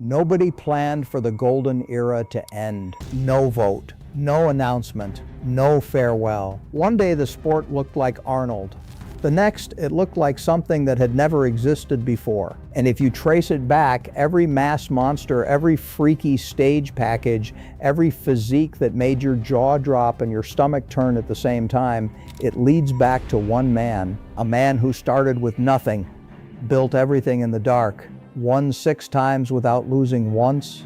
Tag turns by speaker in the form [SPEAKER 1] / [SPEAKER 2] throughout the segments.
[SPEAKER 1] Nobody planned for the golden era to end. No vote, no announcement, no farewell. One day the sport looked like Arnold. The next, it looked like something that had never existed before. And if you trace it back, every mass monster, every freaky stage package, every physique that made your jaw drop and your stomach turn at the same time, it leads back to one man, a man who started with nothing, built everything in the dark, won 6 times without losing once,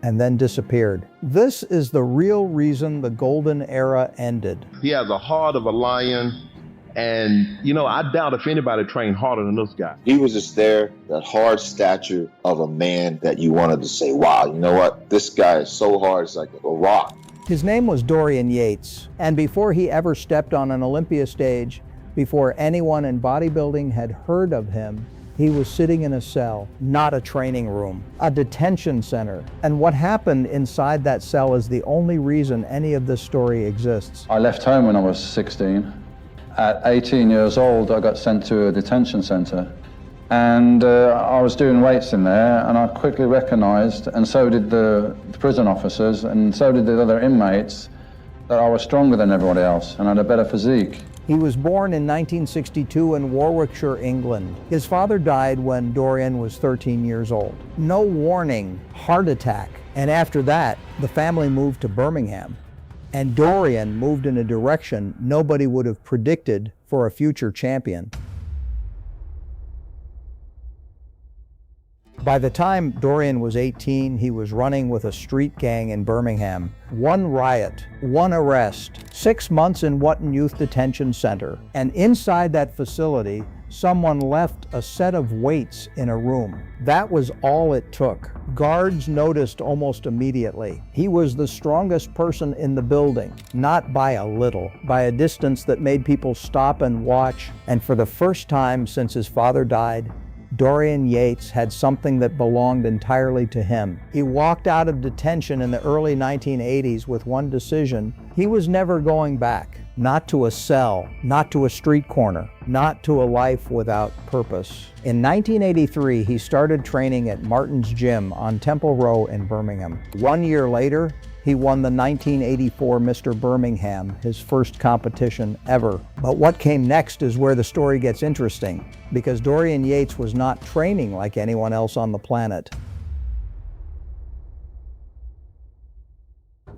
[SPEAKER 1] and then disappeared. This is the real reason the golden era ended.
[SPEAKER 2] He has a heart of a lion. And, I doubt if anybody trained harder than this guy.
[SPEAKER 3] He was just there, that hard stature of a man that you wanted to say, wow, you know what? This guy is so hard, it's like a rock.
[SPEAKER 1] His name was Dorian Yates. And before he ever stepped on an Olympia stage, before anyone in bodybuilding had heard of him, he was sitting in a cell, not a training room, a detention center. And what happened inside that cell is the only reason any of this story exists.
[SPEAKER 4] I left home when I was 16. At 18 years old, I got sent to a detention center. And I was doing weights in there, and I quickly recognized, and so did the prison officers, and so did the other inmates, that I was stronger than everybody else and had a better physique.
[SPEAKER 1] He was born in 1962 in Warwickshire, England. His father died when Dorian was 13 years old. No warning, heart attack. And after that, the family moved to Birmingham. And Dorian moved in a direction nobody would have predicted for a future champion. By the time Dorian was 18, he was running with a street gang in Birmingham. 1 riot, 1 arrest, 6 months in Wotton Youth Detention Center. And inside that facility, someone left a set of weights in a room. That was all it took. Guards noticed almost immediately. He was the strongest person in the building, not by a little, by a distance that made people stop and watch. And for the first time since his father died, Dorian Yates had something that belonged entirely to him. He walked out of detention in the early 1980s with one decision. He was never going back. Not to a cell, not to a street corner, not to a life without purpose. In 1983, he started training at Martin's Gym on Temple Row in Birmingham. 1 year later, he won the 1984 Mr. Birmingham, his first competition ever. But what came next is where the story gets interesting, because Dorian Yates was not training like anyone else on the planet.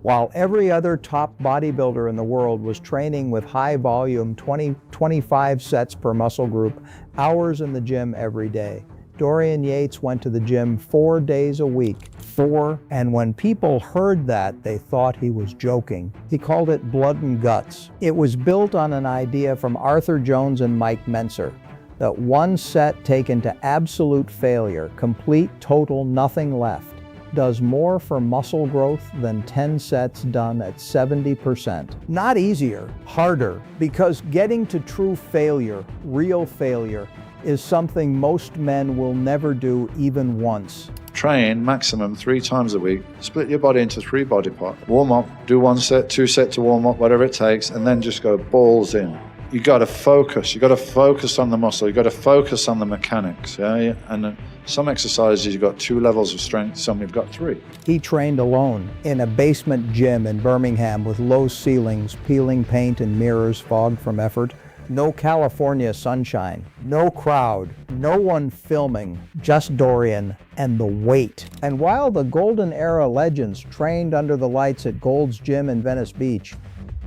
[SPEAKER 1] While every other top bodybuilder in the world was training with high volume 20-25 sets per muscle group, hours in the gym every day, Dorian Yates went to the gym 4 days a week. 4, and when people heard that, they thought he was joking. He called it blood and guts. It was built on an idea from Arthur Jones and Mike Mentzer, that 1 set taken to absolute failure, complete, total, nothing left, does more for muscle growth than 10 sets done at 70%. Not easier, harder, because getting to true failure, real failure, is something most men will never do even once.
[SPEAKER 4] Train maximum 3 times a week. Split your body into 3 body parts. Warm up, do 1 set, 2 sets to warm up, whatever it takes, and then just go balls in. You got to focus. You got to focus on the muscle. You got to focus on the mechanics. Yeah, and some exercises you've got 2 levels of strength. Some you've got 3.
[SPEAKER 1] He trained alone in a basement gym in Birmingham with low ceilings, peeling paint and mirrors fogged from effort. No California sunshine, no crowd, no one filming, just Dorian and the weight. And while the golden era legends trained under the lights at Gold's Gym in Venice Beach,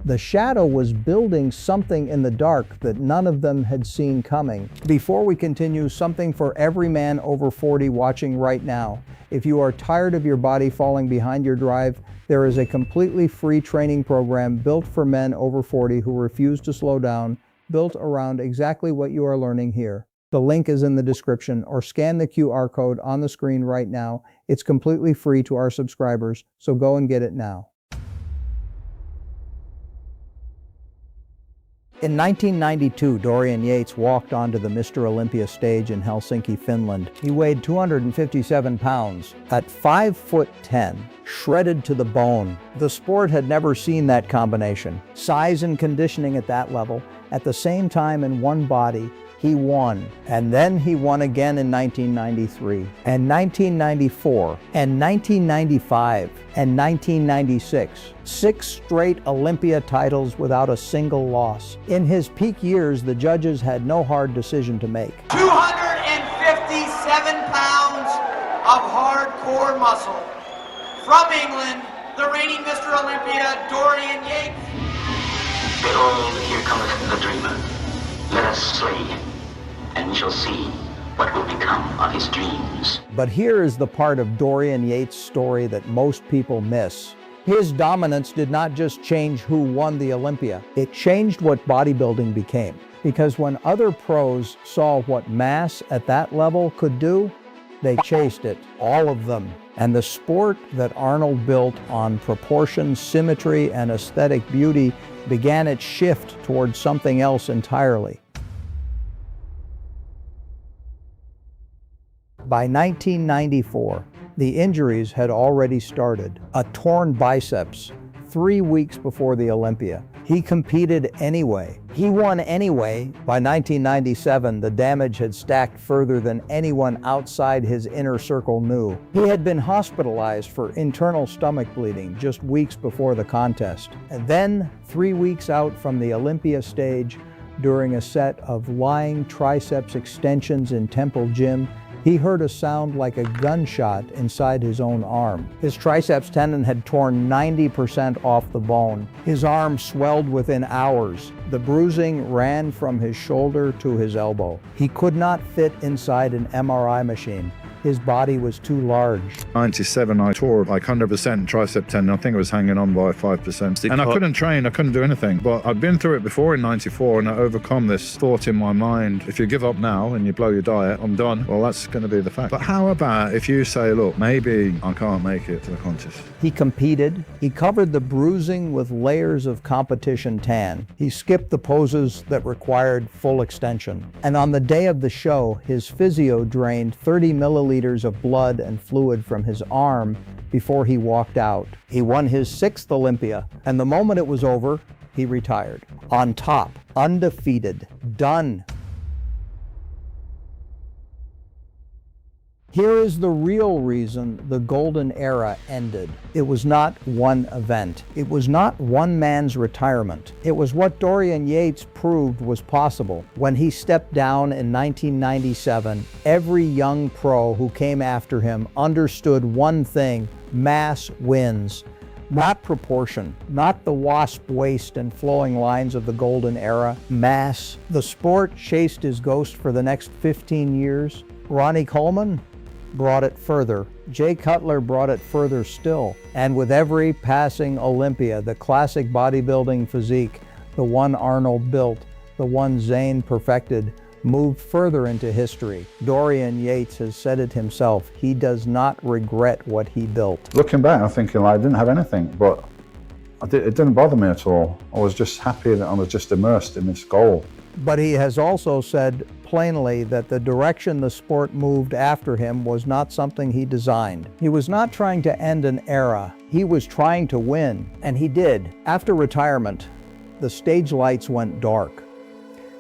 [SPEAKER 1] the shadow was building something in the dark that none of them had seen coming. Before we continue, something for every man over 40 watching right now. If you are tired of your body falling behind your drive, there is a completely free training program built for men over 40 who refuse to slow down, built around exactly what you are learning here. The link is in the description, or scan the QR code on the screen right now. It's completely free to our subscribers, so go and get it now. In 1992, Dorian Yates walked onto the Mr. Olympia stage in Helsinki, Finland. He weighed 257 pounds, at 5'10", shredded to the bone. The sport had never seen that combination. Size and conditioning at that level, at the same time in one body. he won. And then he won again in 1993, and 1994, and 1995, and 1996. 6 straight Olympia titles without a single loss. In his peak years, the judges had no hard decision to make.
[SPEAKER 5] 257 pounds of hardcore muscle. From England, the reigning Mr. Olympia, Dorian Yates.
[SPEAKER 6] Behold, here cometh the dreamer. Let us slay him, and we shall see what will become of his dreams.
[SPEAKER 1] But here is the part of Dorian Yates' story that most people miss. His dominance did not just change who won the Olympia, it changed what bodybuilding became. Because when other pros saw what mass at that level could do, they chased it, all of them. And the sport that Arnold built on proportion, symmetry, and aesthetic beauty began its shift towards something else entirely. By 1994, the injuries had already started. A torn biceps 3 weeks before the Olympia. He competed anyway. He won anyway. By 1997, the damage had stacked further than anyone outside his inner circle knew. He had been hospitalized for internal stomach bleeding just weeks before the contest. And then, 3 weeks out from the Olympia stage, during a set of lying triceps extensions in Temple Gym, he heard a sound like a gunshot inside his own arm. His triceps tendon had torn 90% off the bone. His arm swelled within hours. The bruising ran from his shoulder to his elbow. He could not fit inside an MRI machine. His body was too large.
[SPEAKER 7] 97, I tore like 100% tricep tendon. I think it was hanging on by 5%. And I couldn't train, I couldn't do anything. But I'd been through it before in 94 and I overcome this thought in my mind. If you give up now and you blow your diet, I'm done. Well, that's going to be the fact. But how about if you say, look, maybe I can't make it to the contest?
[SPEAKER 1] He competed. He covered the bruising with layers of competition tan. He skipped the poses that required full extension. And on the day of the show, his physio drained 30 milliliters of blood and fluid from his arm before he walked out. He won his 6th Olympia, and the moment it was over, he retired. On top, undefeated, done. Here is the real reason the golden era ended. It was not one event. It was not one man's retirement. It was what Dorian Yates proved was possible. When he stepped down in 1997, every young pro who came after him understood one thing: mass wins. Not proportion, not the wasp waist and flowing lines of the golden era. Mass. The sport chased his ghost for the next 15 years. Ronnie Coleman brought it further. Jay Cutler brought it further still. And with every passing Olympia, the classic bodybuilding physique, the one Arnold built, the one Zane perfected, moved further into history. Dorian Yates has said it himself. He does not regret what he built.
[SPEAKER 4] Looking back, I'm thinking I didn't have anything, but it didn't bother me at all. I was just happy that I was just immersed in this goal.
[SPEAKER 1] But he has also said plainly that the direction the sport moved after him was not something he designed. He was not trying to end an era. He was trying to win, and he did. After retirement, the stage lights went dark.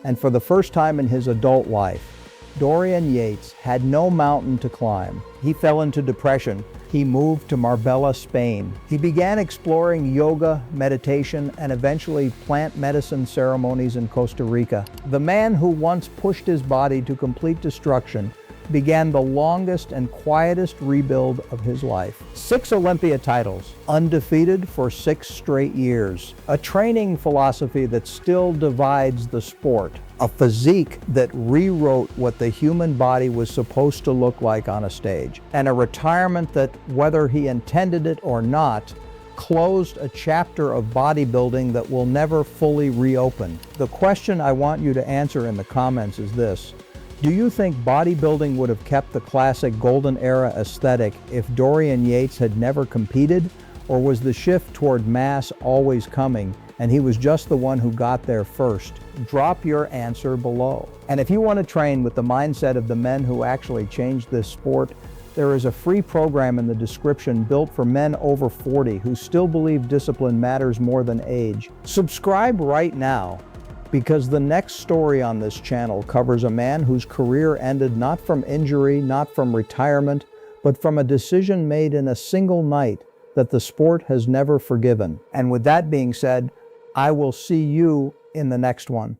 [SPEAKER 1] And for the first time in his adult life, Dorian Yates had no mountain to climb. He fell into depression. He moved to Marbella, Spain. He began exploring yoga, meditation, and eventually plant medicine ceremonies in Costa Rica. The man who once pushed his body to complete destruction began the longest and quietest rebuild of his life. 6 Olympia titles, undefeated for 6 straight years. A training philosophy that still divides the sport. A physique that rewrote what the human body was supposed to look like on a stage. And a retirement that, whether he intended it or not, closed a chapter of bodybuilding that will never fully reopen. The question I want you to answer in the comments is this: do you think bodybuilding would have kept the classic golden era aesthetic if Dorian Yates had never competed? Or was the shift toward mass always coming and he was just the one who got there first? Drop your answer below. And if you want to train with the mindset of the men who actually changed this sport, there is a free program in the description built for men over 40 who still believe discipline matters more than age. Subscribe right now because the next story on this channel covers a man whose career ended not from injury, not from retirement, but from a decision made in a single night that the sport has never forgiven. And with that being said, I will see you in the next one.